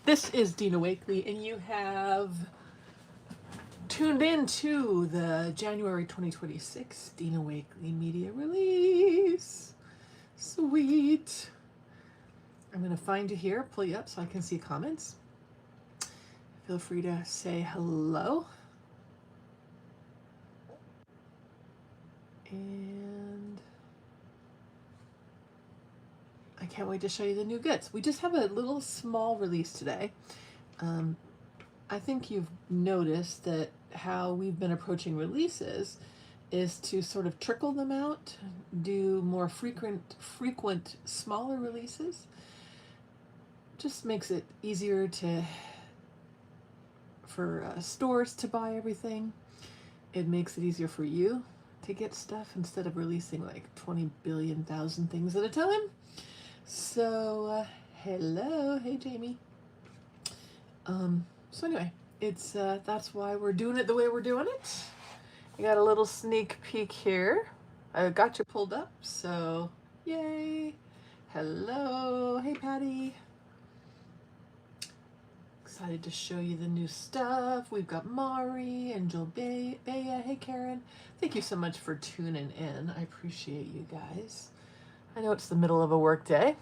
This is Dina Wakley, and you have tuned in to the January 2026 Dina Wakley Media Release. Sweet. I'm going to find you here, pull you up so I can see comments. Feel free to say hello. And I can't wait to show you the new goods. We just have a little small release today. I think you've noticed that how we've been approaching releases is to sort of trickle them out, do more frequent, smaller releases. Just makes it easier for stores to buy everything. It makes it easier for you to get stuff instead of releasing like 20 billion thousand things at a time. So, hello, hey Jamie. So anyway, it's that's why we're doing it the way we're doing it. You got a little sneak peek here. I got you pulled up, so yay. Hello, hey Patty. Excited to show you the new stuff. We've got Mari and Jill Bea. Hey Karen. Thank you so much for tuning in. I appreciate you guys. I know it's the middle of a work day,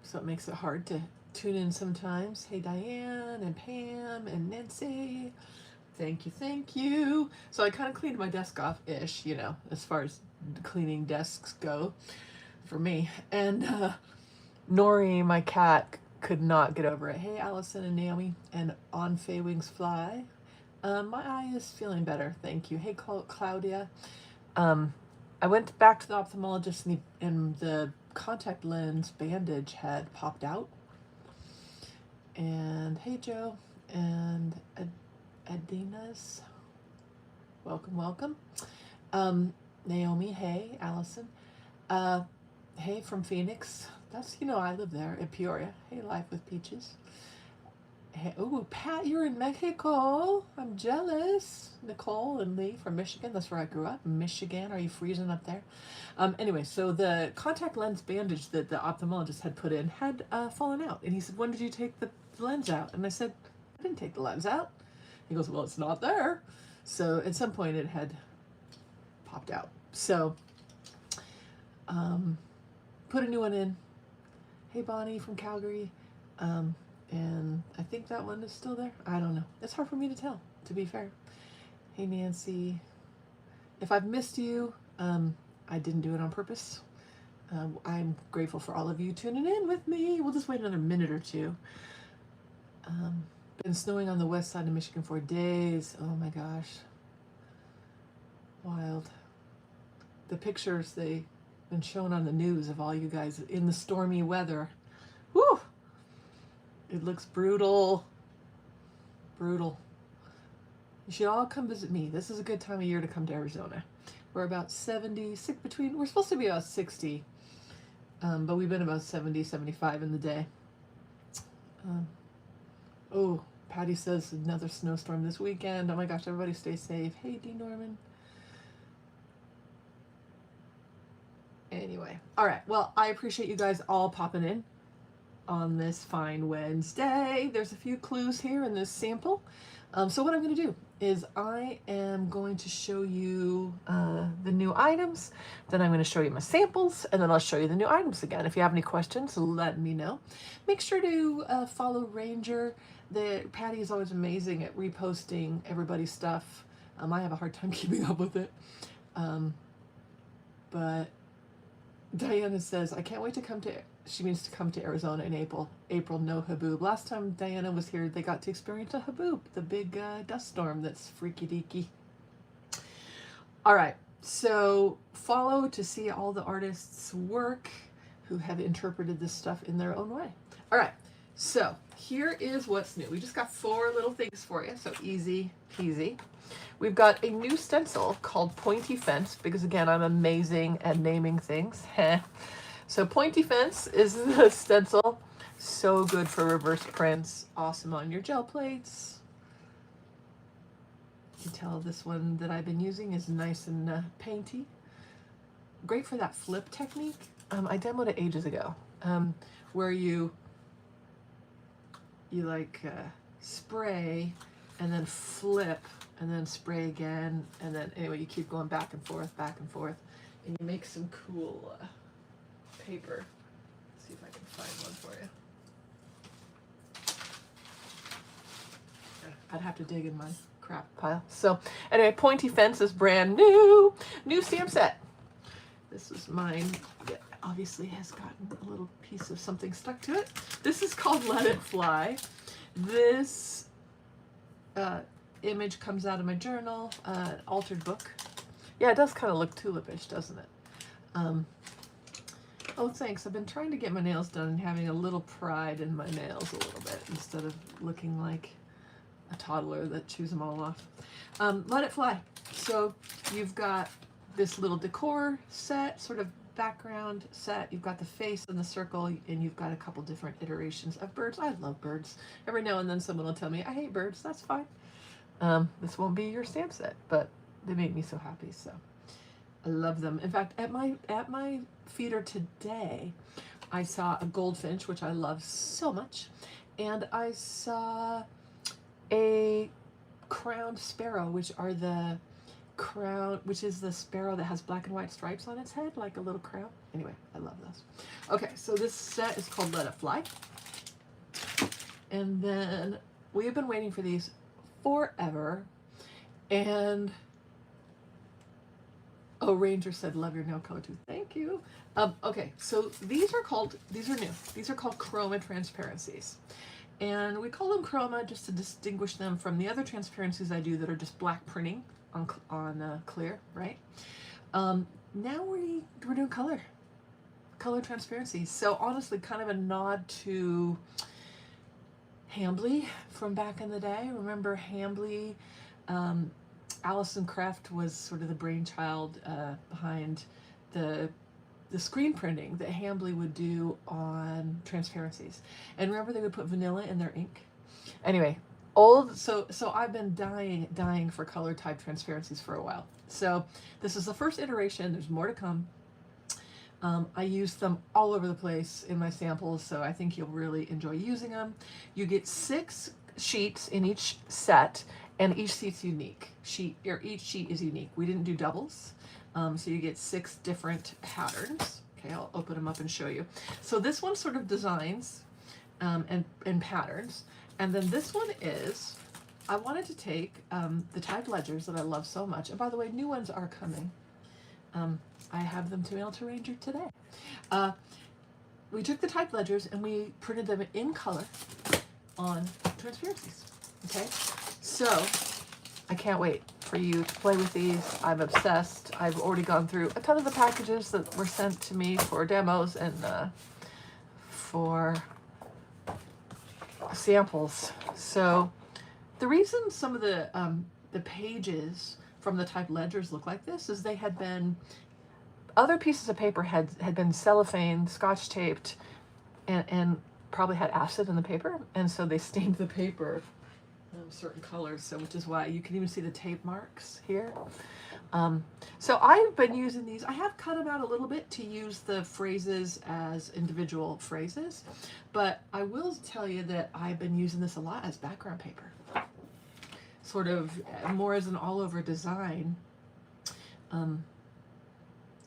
so it makes it hard to tune in sometimes. Hey Diane and Pam and Nancy. Thank you. So I kind of cleaned my desk off-ish, you know, as far as cleaning desks go for me. And Nori, my cat, could not get over it. Hey Allison and Naomi and On Fay Wings Fly. My eye is feeling better, thank you. Hey Claudia. I went back to the ophthalmologist and the contact lens bandage had popped out. And hey Joe and Adina's, welcome. Naomi, hey Allison. Hey from Phoenix. That's, you know, I live there in Peoria. Hey, Life with Peaches. Hey, oh, Pat, you're in Mexico. I'm jealous. Nicole and Lee from Michigan. That's where I grew up. Michigan. Are you freezing up there? Anyway, so the contact lens bandage that the ophthalmologist had put in had fallen out. And he said, when did you take the lens out? And I said, I didn't take the lens out. He goes, well, it's not there. So at some point it had popped out. So put a new one in. Hey Bonnie from Calgary. And I think that one is still there. I don't know. It's hard for me to tell, to be fair. Hey Nancy. If I've missed you, I didn't do it on purpose. I'm grateful for all of you tuning in with me. We'll just wait another minute or two. Been snowing on the west side of Michigan for days. Oh my gosh. Wild. The pictures they've been shown on the news of all you guys in the stormy weather. Whew! It looks brutal. Brutal. You should all come visit me. This is a good time of year to come to Arizona. We're about 70, we're supposed to be about 60, but we've been about 70, 75 in the day. Oh, Patty says another snowstorm this weekend. Oh my gosh, everybody stay safe. Hey, D. Norman. Anyway, all right. Well, I appreciate you guys all popping in on this fine Wednesday. There's a few clues here in this sample. So what I'm going to do is I am going to show you the new items, then I'm going to show you my samples, and then I'll show you the new items again. If you have any questions, let me know. Make sure to follow Ranger. Patty is always amazing at reposting everybody's stuff. I have a hard time keeping up with it. But Diana says, I can't wait to come to, she means to come to Arizona in April. April, no haboob. Last time Diana was here, they got to experience a haboob, the big dust storm that's freaky deaky. All right, so follow to see all the artists' work who have interpreted this stuff in their own way. All right, so here is what's new. We just got 4 little things for you, so easy peasy. We've got a new stencil called Pointy Fence, because again, I'm amazing at naming things. So Pointy Fence is the stencil. So good for reverse prints. Awesome on your gel plates. You can tell this one that I've been using is nice and painty. Great for that flip technique. I demoed it ages ago. where you like spray and then flip and then spray again, and then anyway you keep going back and forth, and you make some cool paper. Let's see if I can find one for you. I'd have to dig in my crap pile. So anyway, Pointy Fence is brand new stamp set. This is mine. It obviously has gotten a little piece of something stuck to it. This is called Let It Fly. This image comes out of my journal, an altered book. Yeah, it does kind of look tulipish, doesn't it? Oh, thanks. I've been trying to get my nails done and having a little pride in my nails a little bit instead of looking like a toddler that chews them all off. Let It Fly. So you've got this little decor set, sort of background set. You've got the face and the circle, and you've got a couple different iterations of birds. I love birds. Every now and then someone will tell me, I hate birds. That's fine. This won't be your stamp set, but they make me so happy, so I love them. In fact, at my feeder today, I saw a goldfinch, which I love so much, and I saw a crowned sparrow, which is the sparrow that has black and white stripes on its head, like a little crown. Anyway, I love those. Okay, so this set is called Let It Fly. And then we have been waiting for these forever. And oh, Ranger said, love your nail color too. Thank you. Okay, so these are new. These are called chroma transparencies. And we call them chroma just to distinguish them from the other transparencies I do that are just black printing on clear, right? Now we're doing color transparencies. So honestly, kind of a nod to Hambly from back in the day. Remember Hambly? Alison Kreft was sort of the brainchild behind the screen printing that Hambly would do on transparencies. And remember they would put vanilla in their ink? Anyway, so I've been dying for color type transparencies for a while. So this is the first iteration. There's more to come. I use them all over the place in my samples, so I think you'll really enjoy using them. You get 6 sheets in each set, and each sheet's unique. Each sheet is unique. We didn't do doubles. So you get 6 different patterns. Okay, I'll open them up and show you. So this one sort of designs and patterns. And then this one is, I wanted to take the type ledgers that I love so much. And by the way, new ones are coming. I have them to mail to Ranger today. We took the type ledgers and we printed them in color on transparencies. Okay, so I can't wait for you to play with these. I'm obsessed. I've already gone through a ton of the packages that were sent to me for demos and for samples. So the reason some of the pages from the type ledgers look like this is they had been, other pieces of paper had been cellophane, scotch taped, and probably had acid in the paper, and so they stained the paper certain colors, so which is why you can even see the tape marks here. So I've been using these. I have cut them out a little bit to use the phrases as individual phrases, but I will tell you that I've been using this a lot as background paper, sort of more as an all-over design.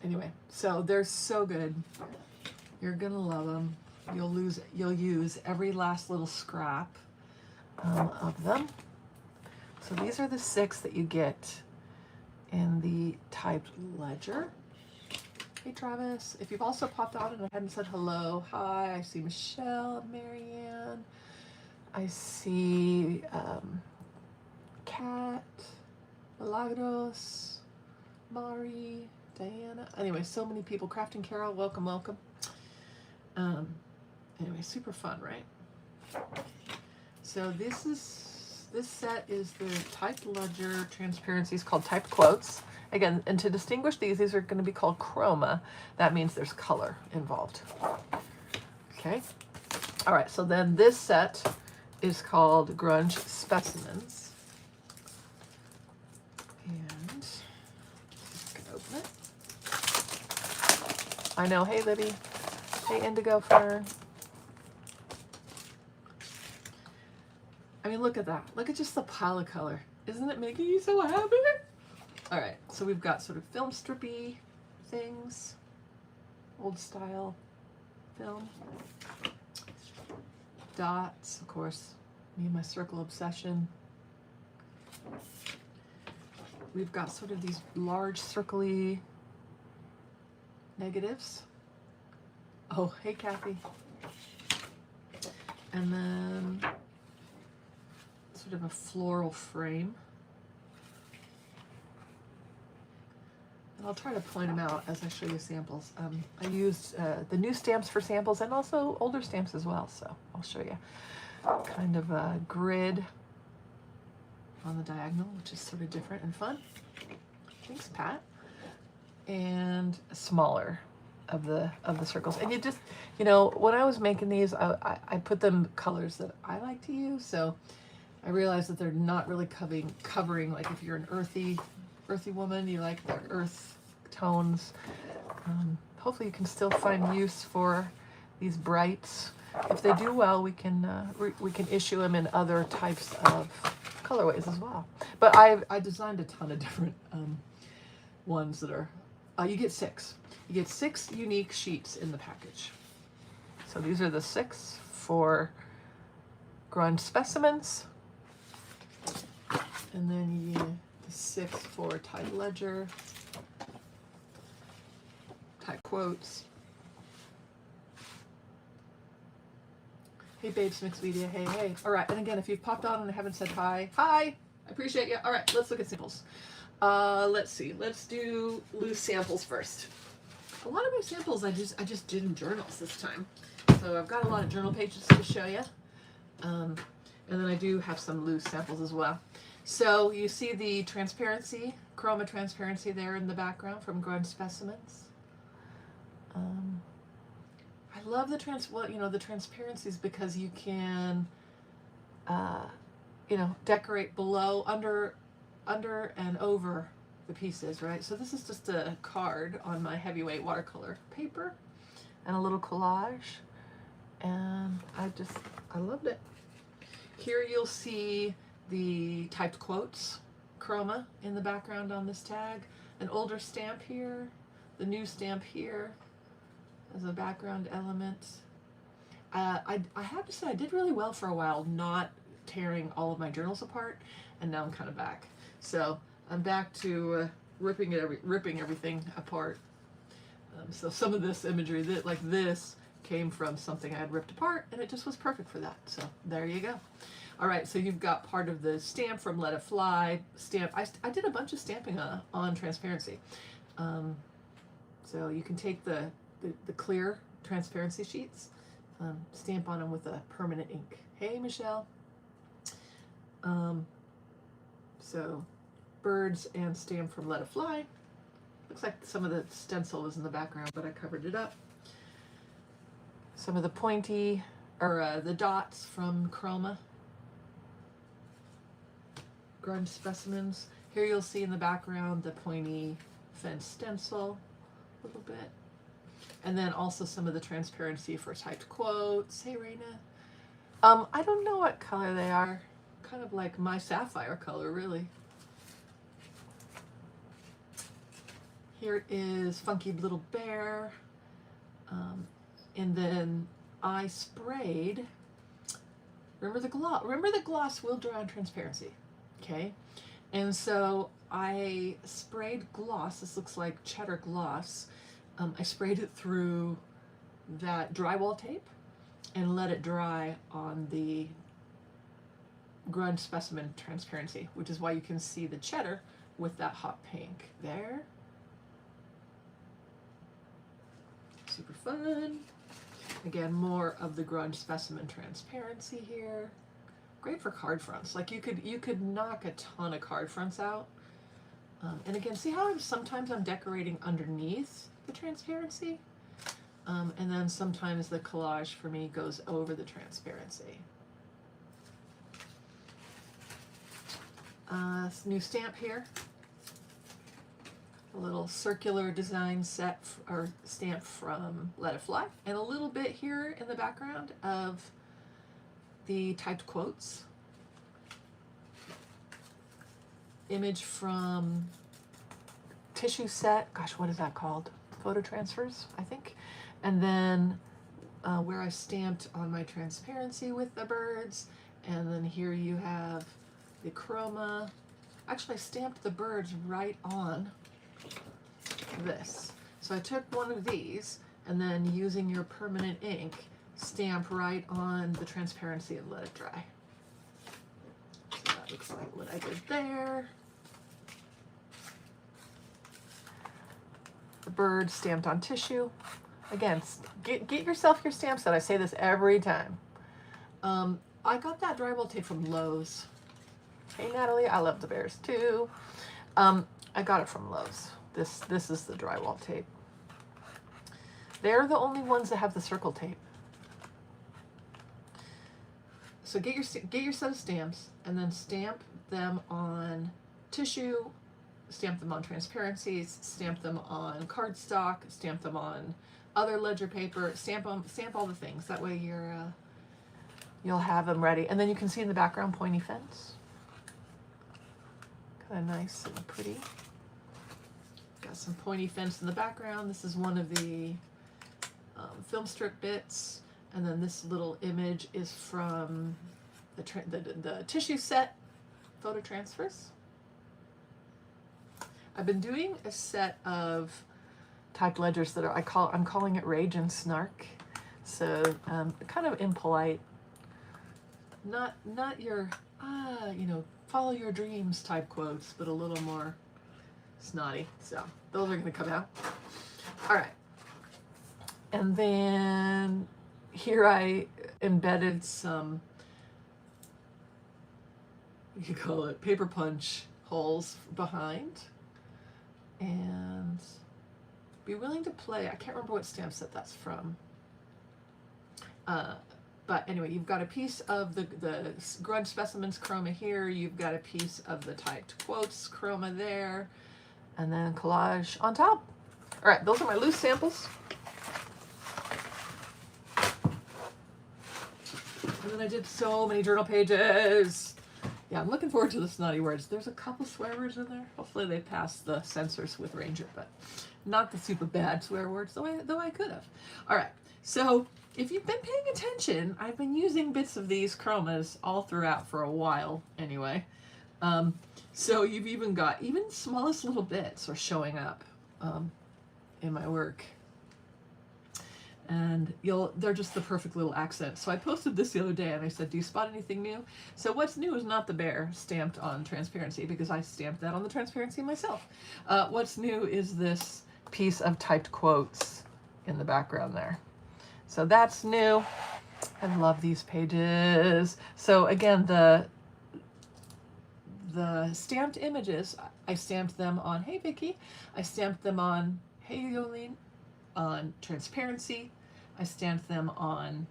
Anyway, so they're so good. You're gonna love them. You'll use every last little scrap of them. So these are the 6 that you get in the typed ledger. Hey Travis, if you've also popped on and I hadn't said hello, hi, I see Michelle, Marianne, I see Kat, Milagros, Mari, Diana. Anyway, so many people. Crafting Carol, welcome. Anyway, super fun, right? So this set is the typed ledger transparencies called typed quotes. Again, and to distinguish these are going to be called chroma. That means there's color involved. Okay. All right. So then this set is called Grunge Specimens. And just gonna open it. I know. Hey, Libby. Hey, Indigo Fern. I mean, look at that. Look at just the pile of color. Isn't it making you so happy? All right, so we've got sort of film strippy things, old style film. Dots, of course, me and my circle obsession. We've got sort of these large circly negatives. Oh, hey, Kathy. And then sort of a floral frame. And I'll try to point them out as I show you samples. I used the new stamps for samples and also older stamps as well, so I'll show you kind of a grid on the diagonal, which is sort of different and fun. Thanks, Pat. And smaller of the circles. And you just, you know, when I was making these, I put them colors that I like to use, so I realized that they're not really covering like if you're an earthy woman, you like the earth tones. Hopefully you can still find use for these brights. If they do well, we can issue them in other types of colorways as well. But I designed a ton of different ones that are, you get 6. You get 6 unique sheets in the package. So these are the 6 for grunge specimens. And then you get the 6 for type ledger, type quotes. Hey babes, mixed media, hey, hey. All right, and again, if you've popped on and haven't said hi, I appreciate you. All right, let's look at samples. Let's see, let's do loose samples first. A lot of my samples I just did in journals this time. So I've got a lot of journal pages to show you. And then I do have some loose samples as well. So you see the transparency, chroma transparency there in the background from grunge specimens. I love the the transparencies because you can, decorate below, under, and over the pieces, right? So this is just a card on my heavyweight watercolor paper and a little collage, and I loved it. Here you'll see the typed quotes, chroma in the background on this tag, an older stamp here, the new stamp here as a background element. I have to say I did really well for a while not tearing all of my journals apart, and now I'm kind of back. So I'm back to ripping everything apart. So some of this imagery, like this, came from something I had ripped apart, and it just was perfect for that. So there you go. All right, so you've got part of the stamp from Let It Fly stamp. I did a bunch of stamping on transparency. So you can take the clear transparency sheets, stamp on them with a permanent ink. Hey, Michelle. So birds and stamp from Let It Fly. Looks like some of the stencil is in the background, but I covered it up. Some of the pointy, or the dots from chroma. Grunge specimens. Here you'll see in the background the pointy fence stencil a little bit. And then also some of the transparency for typed quotes. Hey, Raina. I don't know what color they are. Kind of like my sapphire color, really. Here is Funky Little Bear. And then I sprayed, remember the gloss will dry on transparency, okay? And so I sprayed gloss, this looks like cheddar gloss. I sprayed it through that drywall tape and let it dry on the grunge specimen transparency, which is why you can see the cheddar with that hot pink there. Super fun. Again, more of the grunge specimen transparency here. Great for card fronts. Like you could knock a ton of card fronts out. And again, see how sometimes I'm decorating underneath the transparency? And then sometimes the collage for me goes over the transparency. New stamp here. a little circular design set or stamp from Let It Fly, and a little bit here in the background of the typed quotes. Image from tissue set, gosh, what is that called? Photo transfers, I think. And then where I stamped on my transparency with the birds. And then here you have the chroma. Actually, I stamped the birds right on this. So I took one of these and then using your permanent ink, stamp right on the transparency and let it dry. So that looks like what I did there. The bird stamped on tissue. Again, get yourself your stamp set. I say this every time. I got that drywall tape from Lowe's. Hey Natalie, I love the bears too. I got it from Lowe's. This is the drywall tape. They're the only ones that have the circle tape. So get your set of stamps and then stamp them on tissue, stamp them on transparencies, stamp them on cardstock, stamp them on other ledger paper, stamp all the things. That way you'll have them ready. And then you can see in the background pointy fence. Kind of nice and pretty. Got some pointy fence in the background. This is one of the film strip bits. And then this little image is from the tissue set photo transfers. I've been doing a set of typed ledgers that are, I'm calling it Rage and Snark. So kind of impolite, not your, follow your dreams type quotes, but a little more snotty. So those are gonna come out. All right. And then here I embedded some, you call it paper punch holes behind. And be willing to play. I can't remember what stamp set that's from. But anyway, you've got a piece of the grunge specimens chroma here. You've got a piece of the typed quotes chroma there. And then collage on top. All right, those are my loose samples. And then I did so many journal pages. Yeah, I'm looking forward to the snotty words. There's a couple swear words in there. Hopefully they pass the censors with Ranger, but not the super bad swear words, though I could have. All right, so if you've been paying attention, I've been using bits of these chromas all throughout for a while anyway. So you've even got, smallest little bits are showing up in my work. And they're just the perfect little accent. So I posted this the other day and I said, do you spot anything new? So what's new is not the bear stamped on transparency, because I stamped that on the transparency myself. What's new is this piece of typed quotes in the background there. So that's new. I love these pages. So again, the stamped images, I stamped them on Hey Vicky, I stamped them on Hey Yolene, on transparency. I stamped them on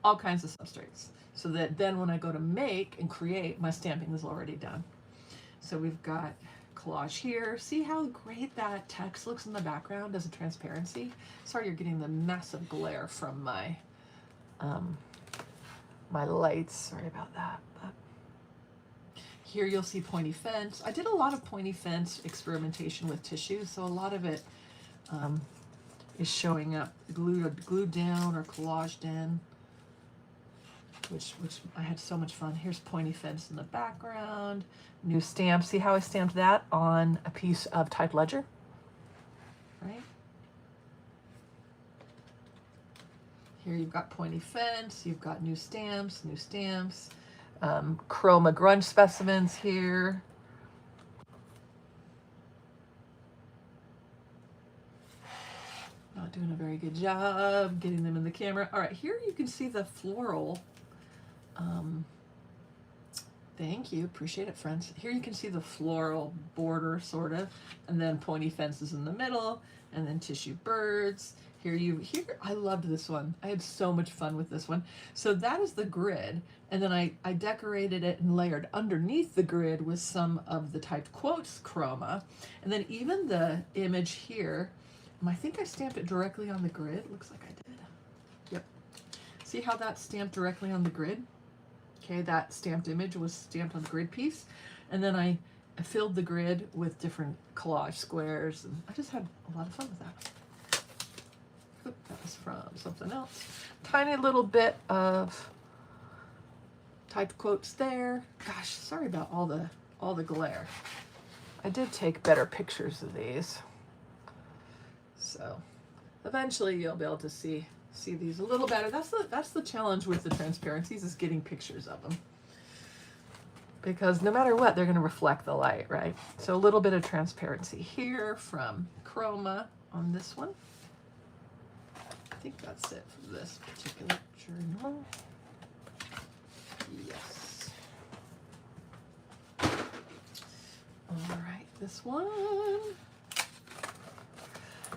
all kinds of substrates, so that then when I go to make and create, my stamping is already done. So we've got collage here. See how great that text looks in the background as a transparency? Sorry you're getting the massive glare from my my lights. Sorry about that. But here you'll see pointy fence. I did a lot of pointy fence experimentation with tissue, so a lot of it is showing up glued down or collaged in, which I had so much fun. Here's pointy fence in the background, new stamp. See how I stamped that on a piece of typed ledger, right? Here you've got pointy fence, you've got new stamps, chroma grunge specimens here. Not doing a very good job getting them in the camera. All right, here you can see the floral. Thank you, appreciate it, friends. Here you can see the floral border, sort of, and then pointy fences in the middle, and then tissue birds. Here, I loved this one. I had so much fun with this one. So that is the grid, and then I decorated it and layered underneath the grid with some of the typed quotes chroma, and then even the image here, I think I stamped it directly on the grid. Looks like I did. Yep. See how that's stamped directly on the grid? Okay, that stamped image was stamped on the grid piece, and then I filled the grid with different collage squares, and I just had a lot of fun with that. That was from something else. Tiny little bit of typed quotes there. Gosh, sorry about all the glare. I did take better pictures of these, so eventually you'll be able to see these a little better. That's the challenge with the transparencies, is getting pictures of them, because no matter what, they're going to reflect the light, right? So a little bit of transparency here from chroma on this one. I think that's it for this particular journal. Yes. All right, this one.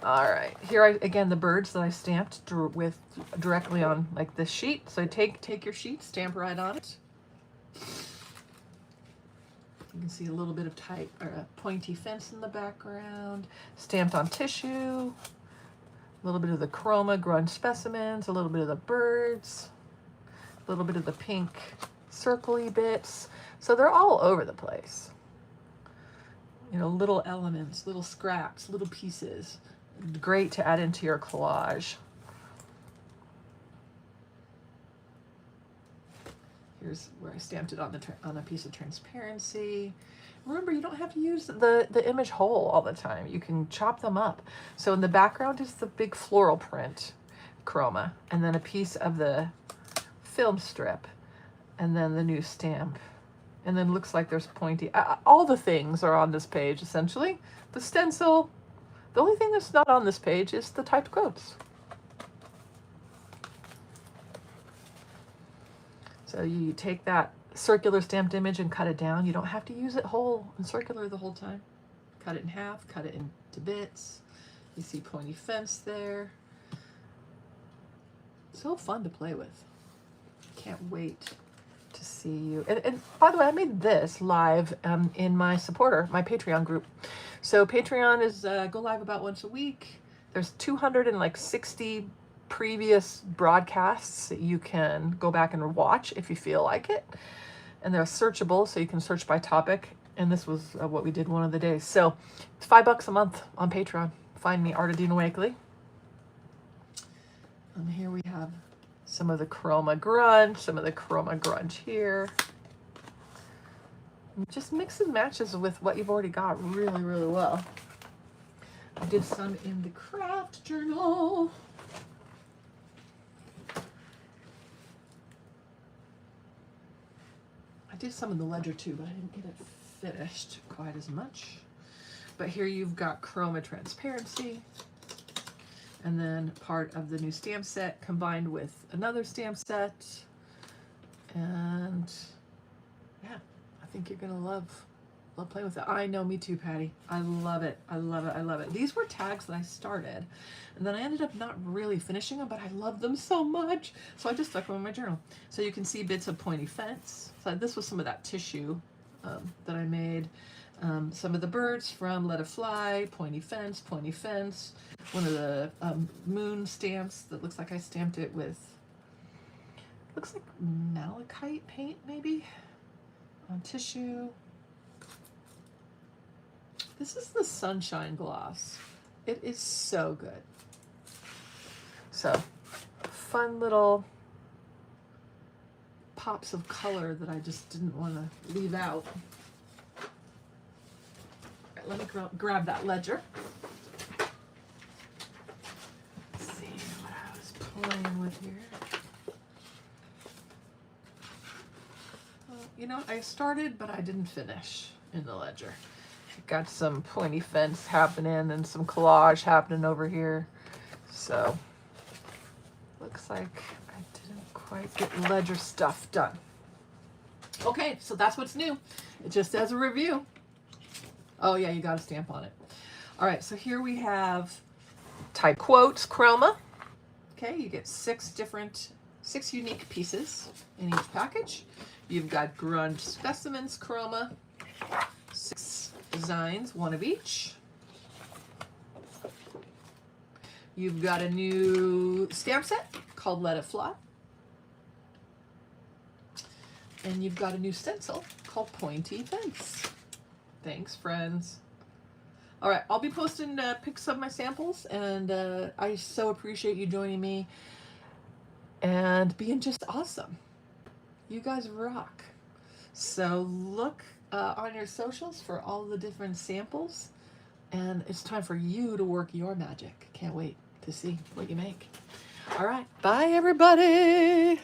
All right, here again the birds that I stamped with directly on like this sheet. So take your sheet, stamp right on it. You can see a little bit of a pointy fence in the background, stamped on tissue. A little bit of the chroma grunge specimens, a little bit of the birds, a little bit of the pink circle-y bits. So they're all over the place. You know, little elements, little scraps, little pieces. Great to add into your collage. Here's where I stamped it on a piece of transparency. Remember, you don't have to use the image whole all the time. You can chop them up. So in the background is the big floral print chroma, and then a piece of the film strip, and then the new stamp. And then looks like there's pointy, all the things are on this page essentially. The stencil, the only thing that's not on this page is the typed quotes. So you take that circular stamped image and cut it down. You don't have to use it whole and circular the whole time. Cut it in half, cut it into bits. You see pointy fence there. So fun to play with. Can't wait to see you. And by the way, I made this live in my supporter, my Patreon group. So Patreon is go live about once a week. There's 260 previous broadcasts that you can go back and watch if you feel like it. And they're searchable, so you can search by topic. And this was what we did one of the days. So it's $5 a month on Patreon. Find me, Dina Wakley. And here we have some of the chroma grunge here. And just mix and matches with what you've already got really, really well. I did some in the craft journal. I did some in the ledger too, but I didn't get it finished quite as much. But here you've got chroma transparency, and then part of the new stamp set combined with another stamp set. And yeah, I think you're gonna love playing with it. I know, me too, Patty. I love it. I love it. I love it. These were tags that I started, and then I ended up not really finishing them, but I love them so much, so I just stuck them in my journal. So you can see bits of pointy fence. So this was some of that tissue that I made. Some of the birds from Let It Fly, pointy fence. One of the moon stamps that looks like I stamped it with, looks like malachite paint maybe, on tissue. This is the Sunshine Gloss. It is so good. So, fun little pops of color that I just didn't want to leave out. All right, let me grab that ledger. Let's see what I was playing with here. Well, you know, I started, but I didn't finish in the ledger. Got some pointy fence happening and some collage happening over here. So, looks like I didn't quite get ledger stuff done. Okay, so that's what's new. Just as a review. Oh yeah, you got a stamp on it. All right, so here we have type quotes chroma. Okay, you get 6 unique pieces in each package. You've got grunge specimens chroma, 6 designs, 1 of each. You've got a new stamp set called Let It Fly. And you've got a new stencil called Pointy Face. Thanks, friends. All right, I'll be posting pics of my samples, and I so appreciate you joining me and being just awesome. You guys rock. So look on your socials for all the different samples, and it's time for you to work your magic. Can't wait to see what you make. All right, bye everybody.